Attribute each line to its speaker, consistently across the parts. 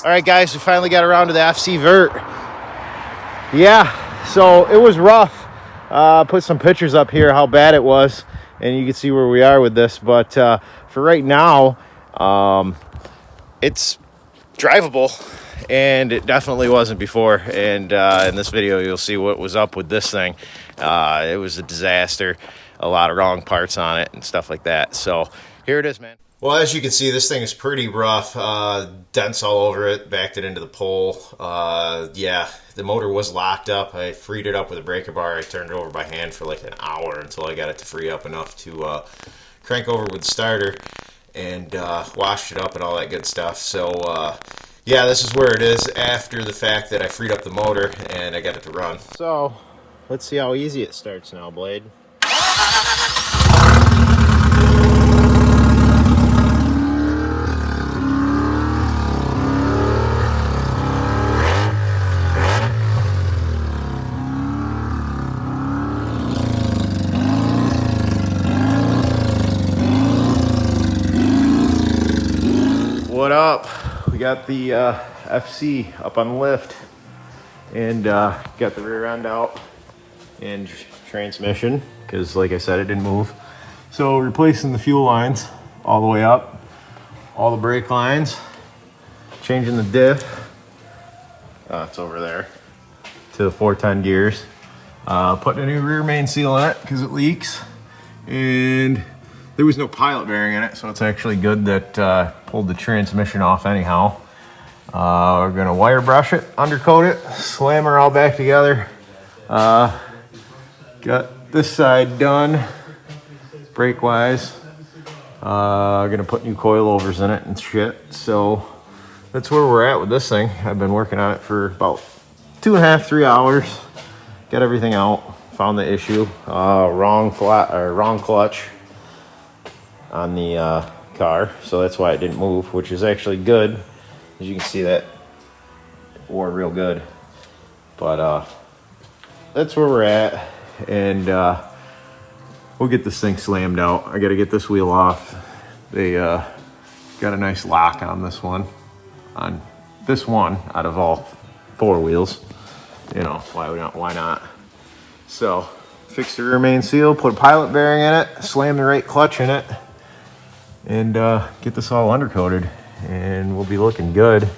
Speaker 1: All right, guys, we finally got around to the FC Vert. Yeah, so it was rough. Put some pictures up here how bad it was, and you can see where we are with this. But for right now, it's drivable, and it definitely wasn't before. And in this video, you'll see what was up with this thing. It was a disaster, a lot of wrong parts on it and stuff like that. So here it is, man. Well, as you can see, this thing is pretty rough. Dents all over it, backed it into the pole. Yeah, the motor was locked up. I freed it up with a breaker bar. I turned it over by hand for like an hour until I got it to free up enough to crank over with the starter and washed it up and all that good stuff. So, yeah, this is where it is after the fact that I freed up the motor and I got it to run. So, let's see how easy it starts now, Blade. What up? We got the FC up on the lift and got the rear end out and transmission because, like I said, it didn't move. So replacing the fuel lines all the way up, all the brake lines, changing the diff, it's over there, to the 410 gears, putting a new rear main seal in it because it leaks, and there was no pilot bearing in it, so it's actually good that pulled the transmission off anyhow. We're gonna wire brush it, undercoat it, slam her all back together. Got this side done, brake wise. Gonna put new coilovers in it and shit. So that's where we're at with this thing. I've been working on it for about 2.5, 3 hours. Got everything out, found the issue. Wrong clutch on the car, so that's why it didn't move, which is actually good. As you can see, that it wore real good. But that's where we're at, and we'll get this thing slammed out. I gotta get this wheel off. They got a nice lock on this one out of all 4 wheels. You know, why not? So fix the rear main seal, put a pilot bearing in it, slam the right clutch in it, and get this all undercoated, and we'll be looking good.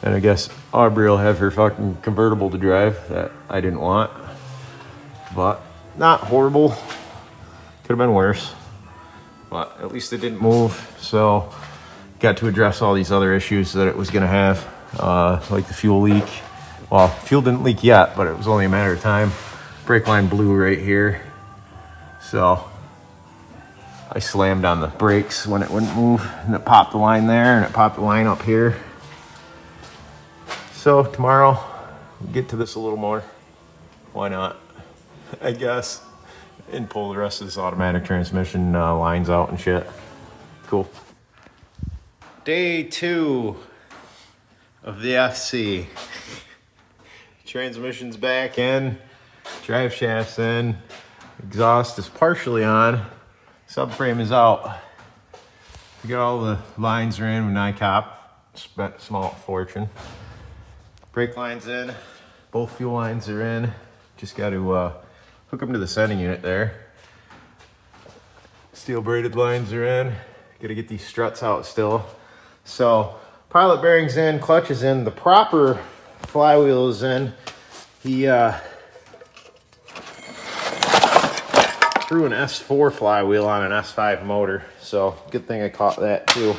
Speaker 1: And I guess Aubrey will have her fucking convertible to drive that I didn't want, but not horrible. Could have been worse, but at least it didn't move. So got to address all these other issues that it was gonna have, like the fuel leak. Well, fuel didn't leak yet, but it was only a matter of time. Brake line blew right here, so I slammed on the brakes when it wouldn't move, and it popped the line there, and it popped the line up here. So tomorrow, we'll get to this a little more. Why not? I guess. And pull the rest of this automatic transmission lines out and shit. Cool. Day 2 of the FC. Transmission's back in, drive shaft's in, exhaust is partially on. Subframe is out. We got all the lines are in with NICOP. Spent a small fortune. Brake line's in. Both fuel lines are in. Just got to hook them to the sending unit there. Steel braided lines are in. Got to get these struts out still. So pilot bearings in, clutch is in. The proper flywheel is in. He threw an S4 flywheel on an S5 motor, so good thing I caught that too.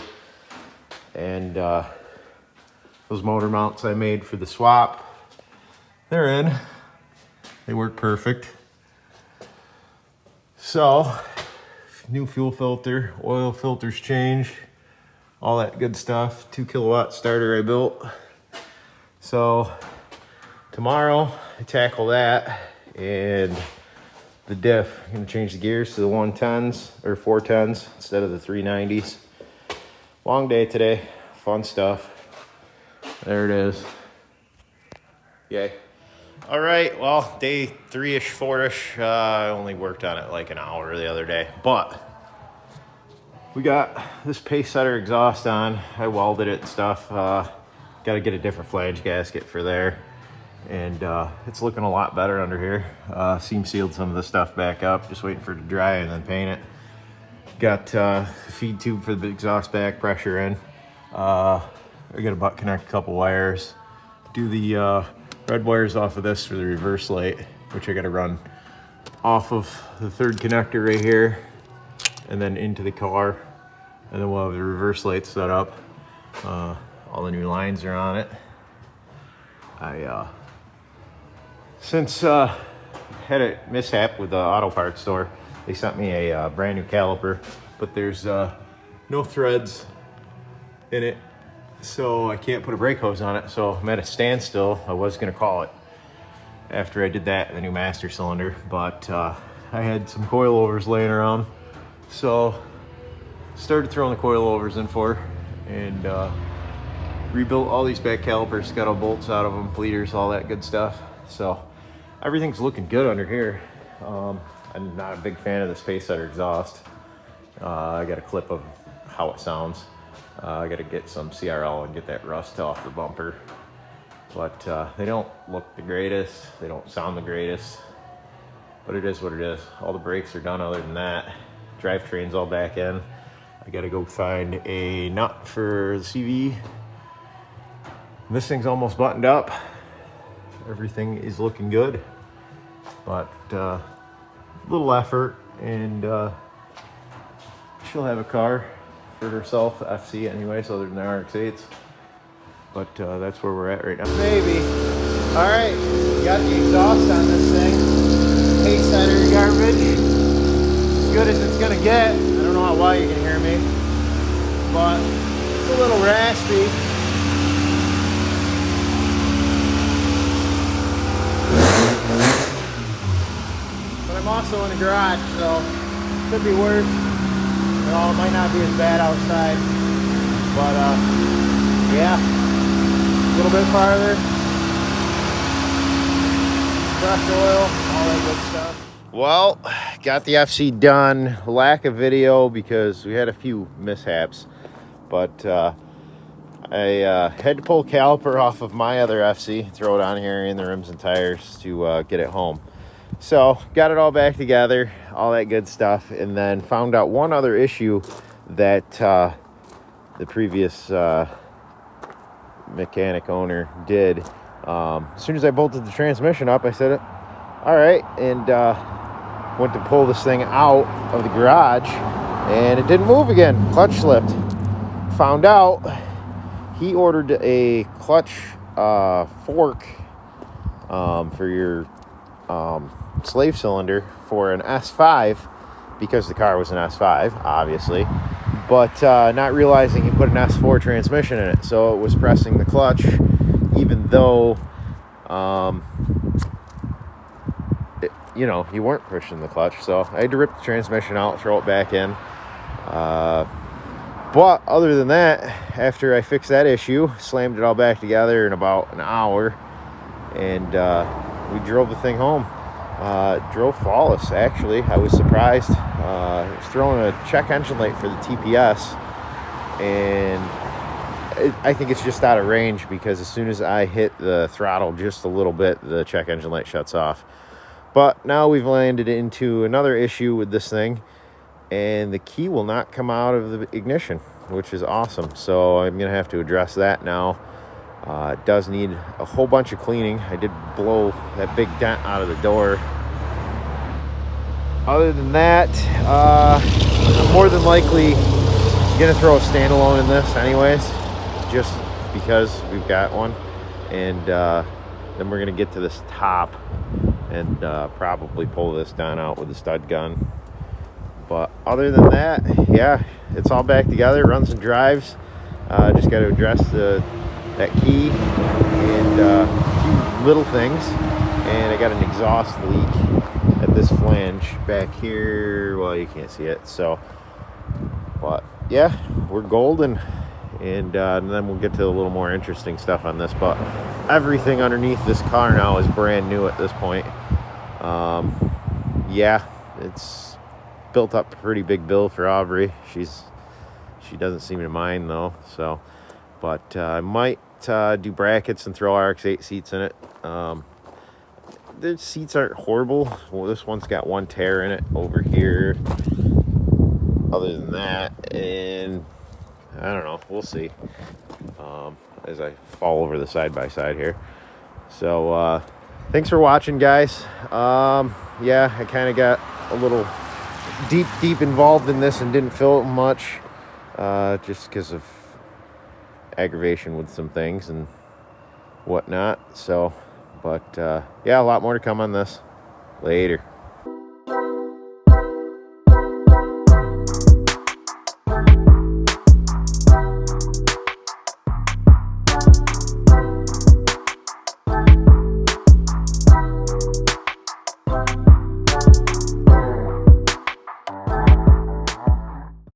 Speaker 1: And those motor mounts I made for the swap, they're in. They work perfect. So new fuel filter, oil filters changed, all that good stuff. 2 kilowatt starter I built. So tomorrow I tackle that, and the diff, I'm gonna change the gears to the 110s or 410s instead of the 390s. Long day today, fun stuff. There it is. Yay. All right, well, day 3-ish, 4-ish. I only worked on it like an hour the other day, but we got this pace setter exhaust on. I welded it and stuff. Got got to get a different flange gasket for there. And it's looking a lot better under here. Seam sealed some of the stuff back up, just waiting for it to dry and then paint it. Got feed tube for the exhaust back pressure in. I got a butt connect, a couple wires. Do the red wires off of this for the reverse light, which I got to run off of the third connector right here and then into the car. And then we'll have the reverse light set up. All the new lines are on it. Since had a mishap with the auto parts store, they sent me a brand new caliper, but there's no threads in it, so I can't put a brake hose on it. So I'm at a standstill. I was gonna call it after I did that, the new master cylinder, but I had some coilovers laying around, so started throwing the coilovers in for, and rebuilt all these back calipers, got all bolts out of them, bleeders, all that good stuff. So everything's looking good under here. I'm not a big fan of the space setter exhaust. I got a clip of how it sounds. I got to get some CRL and get that rust off the bumper. But they don't look the greatest. They don't sound the greatest. But it is what it is. All the brakes are done other than that. Drivetrain's all back in. I got to go find a nut for the CV. This thing's almost buttoned up. Everything is looking good. But little effort, and she'll have a car for herself, FC anyways, other than the RX8s. But that's where we're at right now. Maybe. All right, got the exhaust on this thing. Pace setter garbage. As good as it's gonna get. I don't know how well you can hear me, but it's a little raspy. I'm also in the garage, so it could be worse. You know, it might not be as bad outside, but yeah, a little bit farther. Fresh oil, all that good stuff. Well, got the FC done. Lack of video because we had a few mishaps, but I had to pull caliper off of my other FC, throw it on here in the rims and tires to get it home. So got it all back together, all that good stuff, and then found out one other issue that the previous mechanic owner did. As soon as I bolted the transmission up, I said, all right, and went to pull this thing out of the garage, and it didn't move again. Clutch slipped. Found out he ordered a clutch fork for your slave cylinder for an S5, because the car was an S5, obviously, but not realizing he put an S4 transmission in it, so it was pressing the clutch, even though you weren't pushing the clutch. So I had to rip the transmission out, throw it back in. But other than that, after I fixed that issue, slammed it all back together in about an hour, and we drove the thing home. Drove flawless, actually. I was surprised. I was throwing a check engine light for the TPS, and I think it's just out of range, because as soon as I hit the throttle just a little bit, the check engine light shuts off. But now we've landed into another issue with this thing, and the key will not come out of the ignition, which is awesome. So I'm going to have to address that now. It does need a whole bunch of cleaning. I did blow that big dent out of the door. Other than that, I'm more than likely going to throw a standalone in this anyways, just because we've got one. And then we're going to get to this top and probably pull this down out with a stud gun. But other than that, yeah, it's all back together, runs and drives. Just got to address that key and a few little things. And I got an exhaust leak at this flange back here. Well, you can't see it, so, but yeah, we're golden. And then we'll get to a little more interesting stuff on this. But everything underneath this car now is brand new at this point. Yeah, it's built up a pretty big bill for Aubrey. She doesn't seem to mind though. So, but I might do brackets and throw RX8 seats in it. The seats aren't horrible. Well, this one's got one tear in it over here. Other than that, and I don't know, we'll see as I fall over the side-by-side here. So thanks for watching, guys. Yeah, I kind of got a little deep involved in this and didn't film much just because of aggravation with some things and whatnot. So, but yeah, a lot more to come on this later.